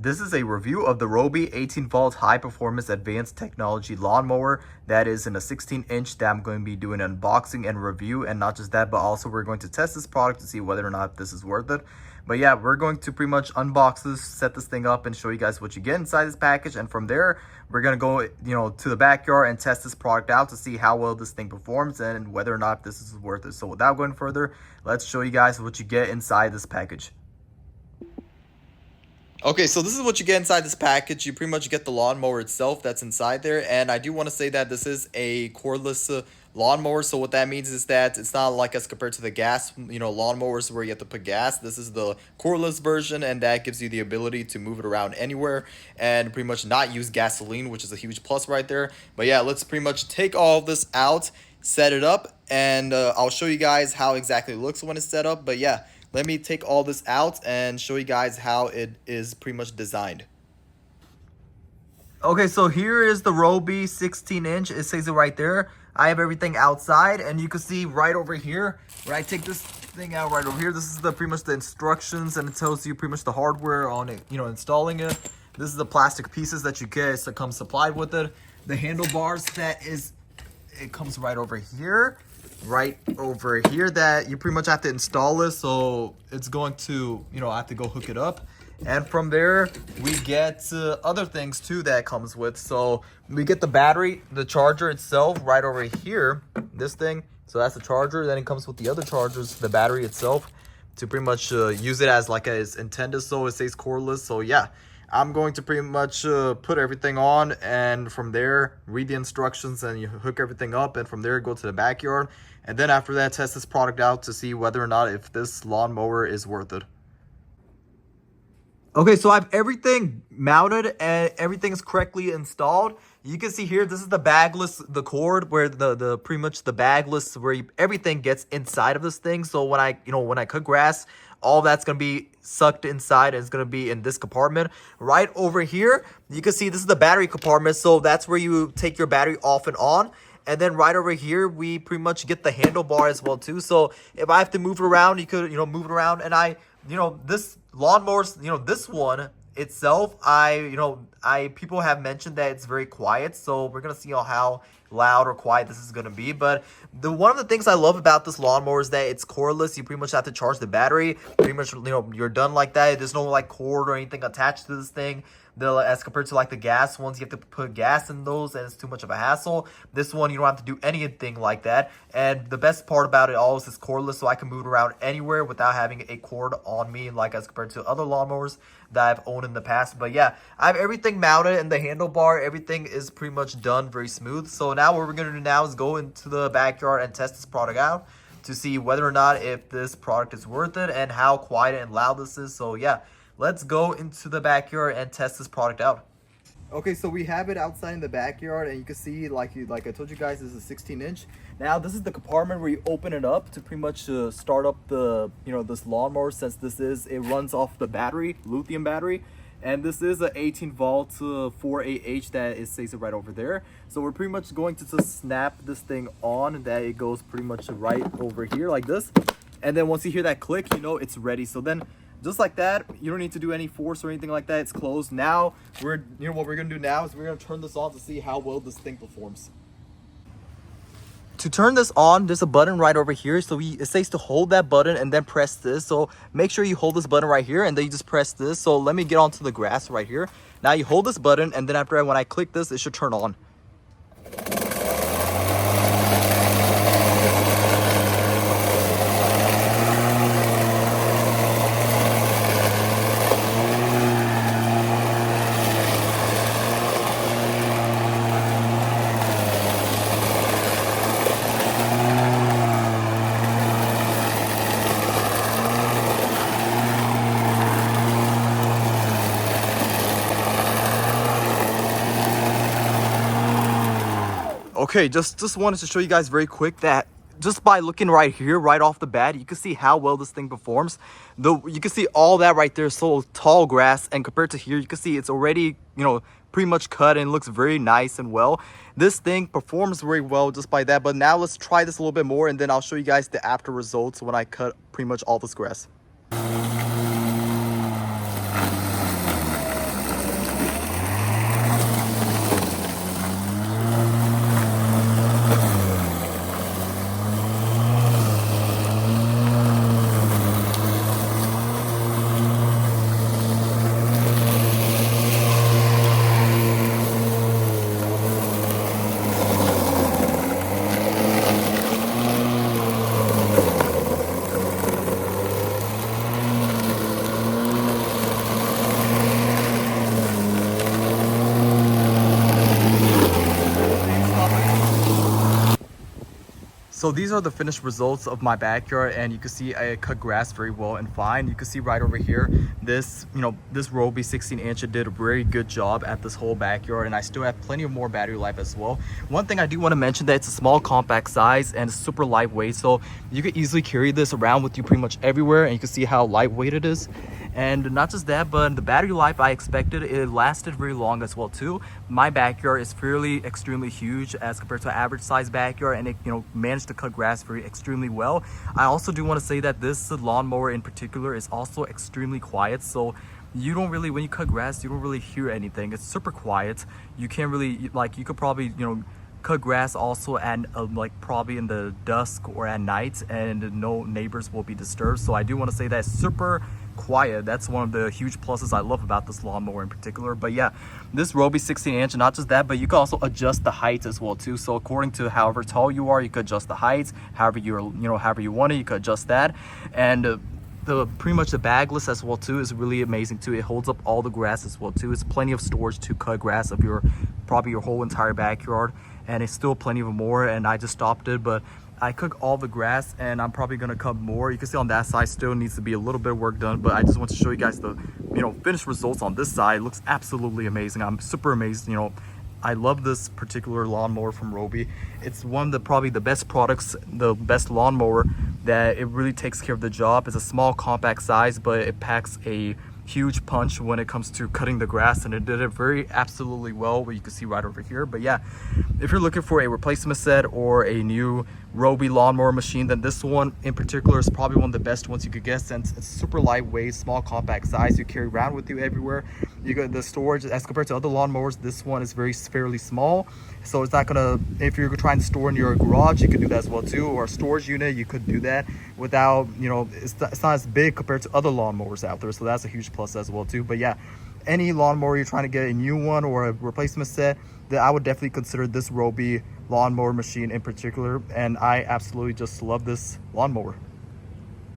This is a review of the RYOBI 18-volt high-performance advanced technology lawnmower that is in a 16-inch that I'm going to be doing an unboxing and review. And not just that, but also we're going to test this product to see whether or not this is worth it. But yeah, we're going to pretty much unbox this, set this thing up, and show you guys what you get inside this package. And from there, we're going to go, to the backyard and test this product out to see how well this thing performs and whether or not this is worth it. So without going further, let's show you guys what you get inside this package. Okay, so this is what you get inside this package. You pretty much get the lawnmower itself that's inside there. And I do want to say that this is a cordless lawnmower. So what that means is that it's not like as compared to the gas, lawnmowers where you have to put gas. This is the cordless version, and that gives you the ability to move it around anywhere and pretty much not use gasoline, which is a huge plus right there. But yeah, let's pretty much take all of this out, set it up, and I'll show you guys how exactly it looks when it's set up. But yeah, let me take all this out and show you guys how it is pretty much designed. Okay, so here is the RYOBI 16-inch. It says it right there. I have everything outside, and you can see right over here, where I take this thing out right over here. This is pretty much the instructions, and it tells you pretty much the hardware on it, installing it. This is the plastic pieces that you get, so it comes supplied with it. The handlebars, it comes right over here. That you pretty much have to install this, so it's going to I have to go hook it up. And from there we get other things too that comes with. So we get the battery, the charger itself right over here, this thing. So that's the charger. Then it comes with the other chargers, the battery itself, to pretty much use it as as intended. So it says cordless. So yeah, I'm going to pretty much put everything on, and from there read the instructions, and you hook everything up, and from there go to the backyard, and then after that test this product out to see whether or not if this lawnmower is worth it. Okay, so I have everything mounted and everything is correctly installed. You can see here, this is the bagless, the cord where the pretty much the bagless where everything gets inside of this thing. So when I cut grass, all that's going to be sucked inside, and it's going to be in this compartment. Right over here, you can see this is the battery compartment. So that's where you take your battery off and on. And then right over here, we pretty much get the handlebar as well too. So if I have to move it around, you could, move it around. And this lawnmower, this one itself, people have mentioned that it's very quiet. So we're going to see how loud or quiet this is going to be. But one of the things I love about this lawnmower is that it's cordless. You pretty much have to charge the battery. Pretty much, you're done like that. There's no cord or anything attached to this thing. As compared to the gas ones, you have to put gas in those, and it's too much of a hassle. This one, you don't have to do anything like that. And the best part about it all is it's cordless, so I can move it around anywhere without having a cord on me, as compared to other lawnmowers that I've owned in the past. But yeah, I have everything mounted, and the handlebar, everything is pretty much done very smooth. So now what we're going to do now is go into the backyard and test this product out to see whether or not if this product is worth it and how quiet and loud this is. So yeah, let's go into the backyard and test this product out. Okay, so we have it outside in the backyard, and you can see, like I told you guys, this is a 16-inch. Now, this is the compartment where you open it up to pretty much start up the, this lawnmower, since it runs off the battery, lithium battery. And this is an 18-volt 4AH that it says it right over there. So we're pretty much going to just snap this thing on, that it goes pretty much right over here like this. And then once you hear that click, it's ready. So then, just like that, you don't need to do any force or anything like that. It's closed. Now, what we're going to do now is we're going to turn this on to see how well this thing performs. To turn this on, there's a button right over here. So it says to hold that button and then press this. So make sure you hold this button right here, and then you just press this. So let me get onto the grass right here. Now you hold this button, and then after when I click this, it should turn on. Okay, just wanted to show you guys very quick that just by looking right here, right off the bat, you can see how well this thing performs. You can see all that right there, so tall grass, and compared to here, you can see it's already, pretty much cut and looks very nice and well. This thing performs very well just by that. But now let's try this a little bit more, and then I'll show you guys the after results when I cut pretty much all this grass. So these are the finished results of my backyard, and you can see I cut grass very well and fine. You can see right over here, this RYOBI 16-inch did a very good job at this whole backyard, and I still have plenty of more battery life as well. One thing I do want to mention that it's a small compact size and super lightweight, so you can easily carry this around with you pretty much everywhere, and you can see how lightweight it is. And not just that, but the battery life I expected, it lasted very long as well too. My backyard is fairly extremely huge as compared to an average size backyard, and it managed to cut grass very extremely well. I also do want to say that this lawnmower in particular is also extremely quiet, so you don't really, when you cut grass, you don't really hear anything. It's super quiet. You can't really, like, you could probably cut grass also at like probably in the dusk or at night, and no neighbors will be disturbed. So I do want to say that it's super quiet. That's one of the huge pluses I love about this lawnmower in particular. But yeah, this RYOBI 16-inch, not just that, but you can also adjust the height as well too. So according to however tall you are, you could adjust the height. However however you want it, you could adjust that. And pretty much the bagless as well too is really amazing too. It holds up all the grass as well too. It's plenty of storage to cut grass of probably your whole entire backyard, and it's still plenty of more. And I just stopped it, but I cook all the grass, and I'm probably gonna cut more. You can see on that side still needs to be a little bit of work done, but I just want to show you guys the finished results on this side. It looks absolutely amazing. I'm super amazed. I love this particular lawnmower from RYOBI. It's one of the probably the best products, the best lawnmower that it really takes care of the job. It's a small compact size, but it packs a huge punch when it comes to cutting the grass, and it did it very absolutely well, what you can see right over here. But yeah, if you're looking for a replacement set or a new RYOBI lawnmower machine, then this one in particular is probably one of the best ones you could get, since it's super lightweight, small compact size. You carry around with you everywhere. You got the storage as compared to other lawnmowers. This one is fairly small, so it's not gonna, if you're trying to store in your garage, you could do that as well too, or a storage unit, you could do that without, it's not as big compared to other lawnmowers out there. So that's a huge plus as well too. But yeah, any lawnmower you're trying to get a new one or a replacement set, that I would definitely consider this RYOBI lawnmower machine in particular, and I absolutely just love this lawnmower.